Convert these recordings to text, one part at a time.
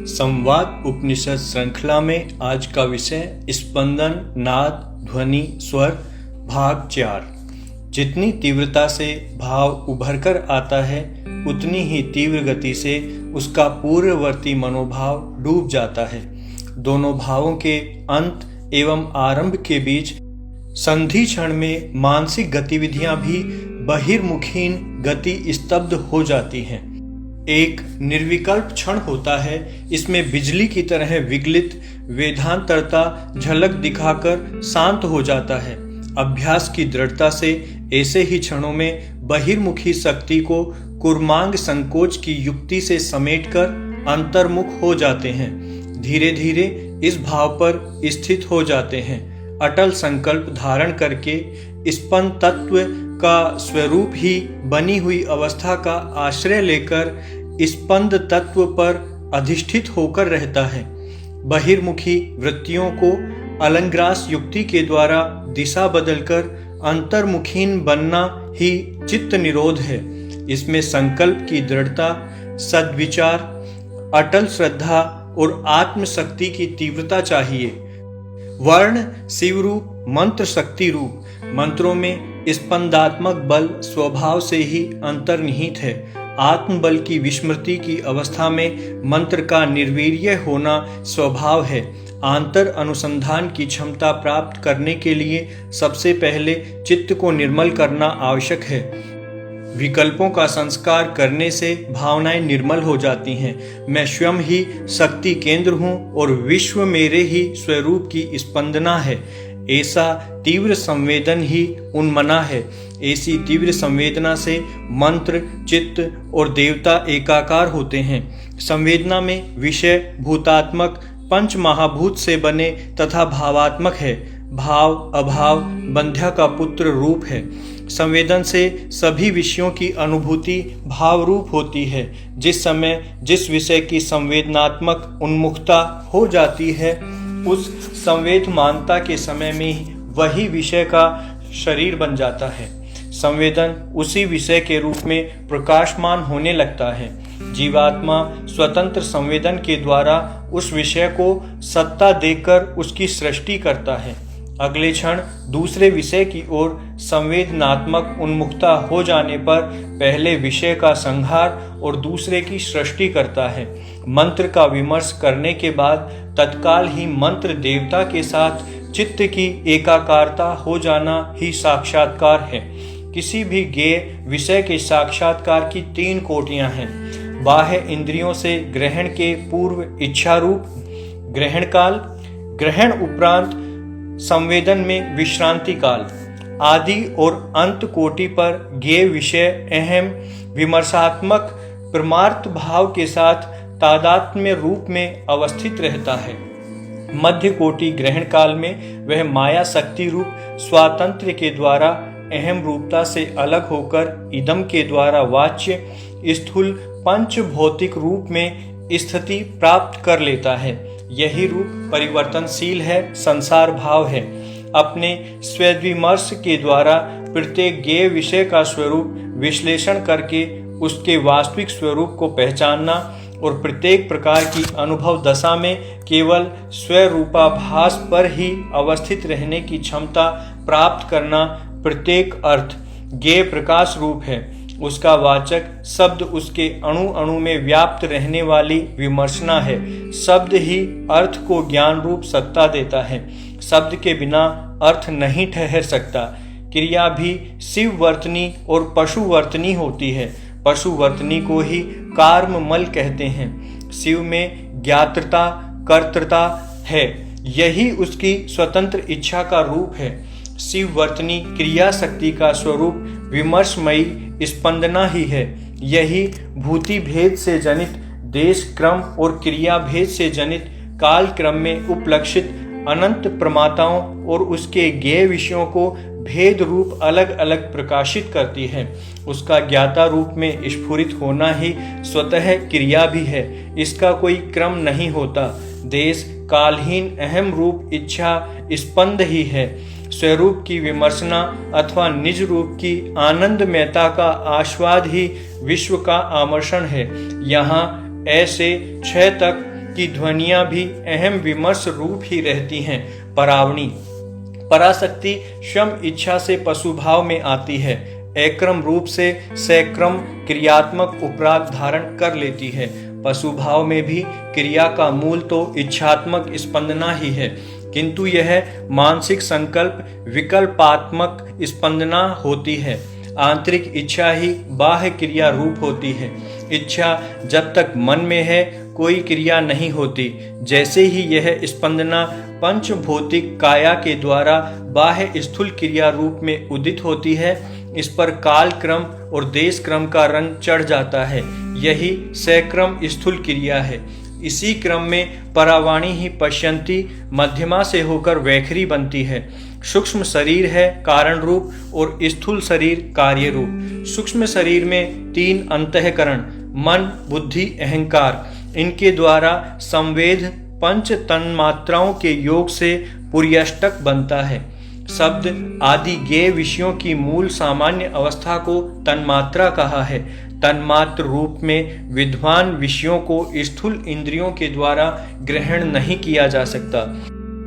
संवाद उपनिषद श्रृंखला में आज का विषय स्पंदन, नाद, ध्वनि, स्वर, भाग 4। जितनी तीव्रता से भाव उभरकर आता है उतनी ही तीव्र गति से उसका पूर्ववर्ती मनोभाव डूब जाता है। दोनों भावों के अंत एवं आरंभ के बीच संधि क्षण में मानसिक गतिविधियां भी बहिर्मुखीन गति स्तब्ध हो जाती हैं। एक निर्विकल्प क्षण होता है, इसमें बिजली की तरह विगलित वेदांतरता झलक दिखाकर शांत हो जाता है। अभ्यास की दृढ़ता से ऐसे ही क्षणों में बहिर्मुखी शक्ति को कुर्मांग संकोच की युक्ति से समेटकर अंतर्मुख हो जाते हैं। धीरे धीरे इस भाव पर स्थित हो जाते हैं। अटल संकल्प धारण करके स्पंद तत्व का स्वरूप ही बनी हुई अवस्था का आश्रय लेकर स्पंद तत्व पर अधिष्ठित होकर रहता है। बहिर्मुखी वृत्तियों को अलंग्रास युक्ति के द्वारा दिशा बदलकर अंतर्मुखीन बनना ही चित्त निरोध है। इसमें संकल्प की दृढ़ता, सद्विचार, अटल श्रद्धा और आत्मशक्ति की तीव्रता चाहिए। वर्ण शिव रूप, मंत्र शक्ति रूप। मंत्रों में स्पंदात्मक बल स्वभाव से ही अंतर्निहित है। आत्मबल की विस्मृति की अवस्था में मंत्र का निर्वीर्य होना स्वभाव है। आंतर अनुसंधान की क्षमता प्राप्त करने के लिए सबसे पहले चित्त को निर्मल करना आवश्यक है। विकल्पों का संस्कार करने से भावनाएं निर्मल हो जाती हैं। मैं स्वयं ही शक्ति केंद्र हूँ और विश्व मेरे ही स्वरूप की स्पंदना है। ऐसा तीव्र संवेदन ही उन्मना है। ऐसी तीव्र संवेदना से मंत्र, चित्त और देवता एकाकार होते हैं। संवेदना में विषय भूतात्मक पंच महाभूत से बने तथा भावात्मक है। भाव अभाव बंध्या का पुत्र रूप है। संवेदन से सभी विषयों की अनुभूति भाव रूप होती है। जिस समय जिस विषय की संवेदनात्मक उन्मुखता हो जाती है, उस संवेदमानता के समय में वही विषय का शरीर बन जाता है। संवेदन उसी विषय के रूप में प्रकाशमान होने लगता है। जीवात्मा स्वतंत्र संवेदन के द्वारा उस विषय को सत्ता देकर उसकी सृष्टि करता है। अगले क्षण दूसरे विषय की ओर संवेदनात्मक उन्मुखता हो जाने पर पहले विषय का संहार और दूसरे की सृष्टि करता है। मंत्र का विमर्श करने के बाद तत्काल ही मंत्र देवता के साथ चित्त की एकाकारता हो जाना ही साक्षात्कार है। किसी भी ज्ञेय विषय के साक्षात्कार की 3 कोटियां हैं। बाह्य इंद्रियों से ग्रहण के पूर्व इच्छा रूप ग्रहण काल, ग्रहण उपरांत संवेदन में विश्रांति काल, आदि और अंत कोटि पर ज्ञेय विषय अहम विमर्शात्मक परमार्थ भाव के साथ तादात्म्य रूप में अवस्थित रहता है। मध्य कोटि ग्रहण काल में वह माया शक्ति रूप स्वातंत्र्य के द्वारा अहम रूपता से अलग होकर इदम के द्वारा वाच्य स्थूल पंच भौतिक रूप में स्थिति प्राप्त कर लेता है। यही रूप परिवर्तनशील है, संसार भाव है। अपने स्वविमर्श के द्वारा प्रत्येक ज्ञेय विषय का स्वरूप विश्लेषण करके उसके वास्तविक स्वरूप को पहचानना और प्रत्येक प्रकार की अनुभव दशा में केवल स्वरूपाभास पर ही अवस्थित रहने की क्षमता प्राप्त करना प्रत्येक अर्थ ज्ञेय प्रकाश रूप है। उसका वाचक शब्द उसके अणु अणु में व्याप्त रहने वाली विमर्शना है। शब्द ही अर्थ को ज्ञान रूप सत्ता देता है। शब्द के बिना अर्थ नहीं ठहर सकता। क्रिया भी शिव वर्तनी और पशु वर्तनी होती है। पशु वर्तनी को ही कार्ममल कहते हैं। शिव में ज्ञात्रता कर्तृता है। यही उसकी स्वतंत्र इच्छा का रूप है। शिव वर्तनी क्रिया शक्ति का स्वरूप विमर्शमयी स्पंदना ही है। यही भूति भेद से जनित देश क्रम और क्रिया भेद से जनित काल क्रम में उपलक्षित अनंत प्रमाताओं और उसके ज्ञेय विषयों को भेद रूप अलग अलग प्रकाशित करती है। उसका ज्ञाता रूप में स्फुरित होना ही स्वतः क्रिया भी है। इसका कोई क्रम नहीं होता। देश कालहीन अहम रूप इच्छा स्पंद ही है। स्वरूप की विमर्शना अथवा निज रूप की आनंदमयता का आस्वाद ही विश्व का आमर्षण है। यहाँ ऐसे 6 तक की ध्वनियां भी अहम विमर्श रूप ही रहती हैं। परावणी पराशक्ति श्रम इच्छा से पशु भाव में आती है, अक्रम रूप से सक्रम क्रियात्मक उपराग धारण कर लेती है। पशु भाव में भी क्रिया का मूल तो इच्छात्मक स्पंदना ही है, किंतु यह मानसिक संकल्प विकल्पात्मक स्पंदना होती है। आंतरिक इच्छा ही बाह्य क्रिया रूप होती है। इच्छा जब तक मन में है कोई क्रिया नहीं होती। जैसे ही यह स्पंदना पंचभौतिक काया के द्वारा बाह्य स्थूल क्रिया रूप में उदित होती है, इस पर काल क्रम और देश क्रम का रंग चढ़ जाता है। यही सक्रम स्थूल क्रिया है। इसी क्रम में परावाणी ही पश्यंती मध्यमा से होकर वैखरी बनती है। सूक्ष्म शरीर है कारण रूप और स्थूल शरीर कार्य रूप। सूक्ष्म शरीर में 3 अंतःकरण मन, बुद्धि, अहंकार, इनके द्वारा संवेद पंच तन्मात्राओं के योग से पुर्यष्टक बनता है। शब्द आदि ज्ञेय विषयों की मूल सामान्य अवस्था को तन्मात्रा कहा है। तन्मात्र रूप में विद्वान विषयों को स्थूल इंद्रियों के द्वारा ग्रहण नहीं किया जा सकता,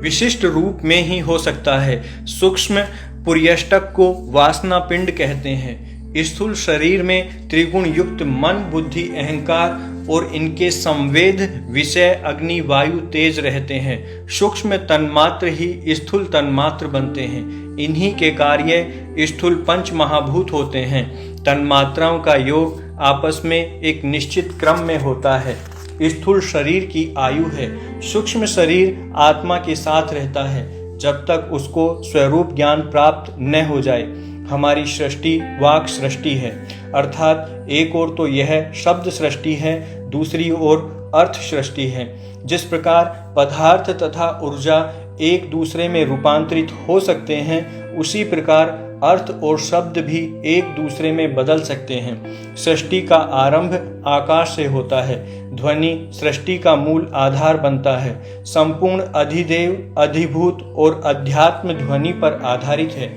विशिष्ट रूप में ही हो सकता है। सूक्ष्म पुर्यष्टक को वासना पिंड कहते हैं। स्थूल शरीर में त्रिगुण युक्त मन, बुद्धि, अहंकार और इनके संवेद विषय अग्नि, वायु, तेज रहते हैं। सूक्ष्म तन्मात्र ही स्थूल तन्मात्र बनते हैं। इन्हीं के कार्य स्थूल पंच महाभूत होते हैं। तन्मात्राओं का योग आपस में एक निश्चित क्रम में होता है। स्थूल शरीर की आयु है। सूक्ष्म शरीर आत्मा के साथ रहता है जब तक उसको स्वरूप ज्ञान प्राप्त न हो जाए। हमारी सृष्टि वाक् सृष्टि है, अर्थात एक ओर तो यह शब्द सृष्टि है, दूसरी ओर अर्थ सृष्टि है। जिस प्रकार पदार्थ तथा ऊर्जा एक दूसरे में रूपांतरित हो सकते हैं, उसी प्रकार अर्थ और शब्द भी एक दूसरे में बदल सकते हैं। सृष्टि का आरंभ आकाश से होता है। ध्वनि सृष्टि का मूल आधार बनता है। संपूर्ण अधिदेव, अधिभूत और अध्यात्म ध्वनि पर आधारित है।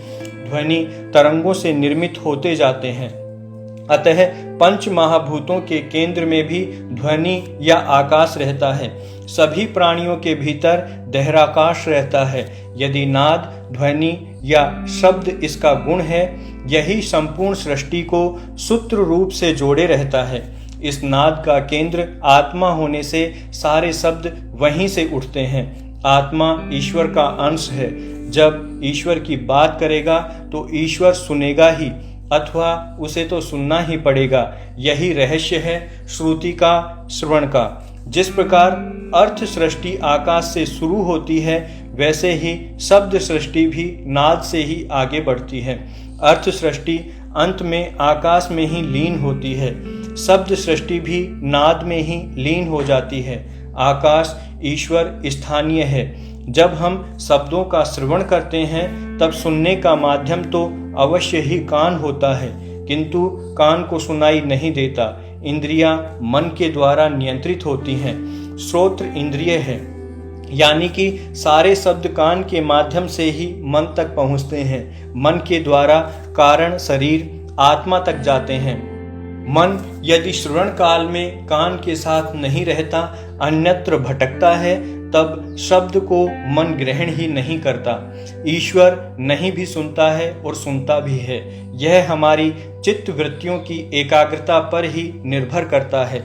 ध्वनि तरंगों से निर्मित होते जाते हैं। अतः पंच महाभूतों के केंद्र में भी ध्वनि या आकाश रहता है। सभी प्राणियों के भीतर दहराकाश रहता है। यदि नाद, ध्वनि या शब्द इसका गुण है, यही संपूर्ण सृष्टि को सूत्र रूप से जोड़े रहता है। इस नाद का केंद्र आत्मा होने से सारे शब्द वहीं से उठते हैं। आत्मा ईश्वर का अंश है। जब ईश्वर की बात करेगा तो ईश्वर सुनेगा ही, अथवा उसे तो सुनना ही पड़ेगा। यही रहस्य है श्रुति का, श्रवण का। जिस प्रकार अर्थ सृष्टि आकाश से शुरू होती है, वैसे ही शब्द सृष्टि भी नाद से ही आगे बढ़ती है। अर्थ सृष्टि अंत में आकाश में ही लीन होती है। शब्द सृष्टि भी नाद में ही लीन हो जाती है। आकाश ईश्वर स्थानीय है। जब हम शब्दों का श्रवण करते हैं, तब सुनने का माध्यम तो अवश्य ही कान होता है, किंतु कान को सुनाई नहीं देता। इंद्रियां मन के द्वारा नियंत्रित होती हैं। श्रोत्र इंद्रिय है, यानी कि सारे शब्द कान के माध्यम से ही मन तक पहुंचते हैं। मन के द्वारा कारण, शरीर, आत्मा तक जाते हैं। मन यदि श्रवण काल में कान के साथ नहीं रहता, अन्यत्र भटकता है, तब शब्द को मन ग्रहण ही नहीं करता। ईश्वर नहीं भी सुनता है और सुनता भी है। यह हमारी चित्त वृत्तियों की एकाग्रता पर ही निर्भर करता है।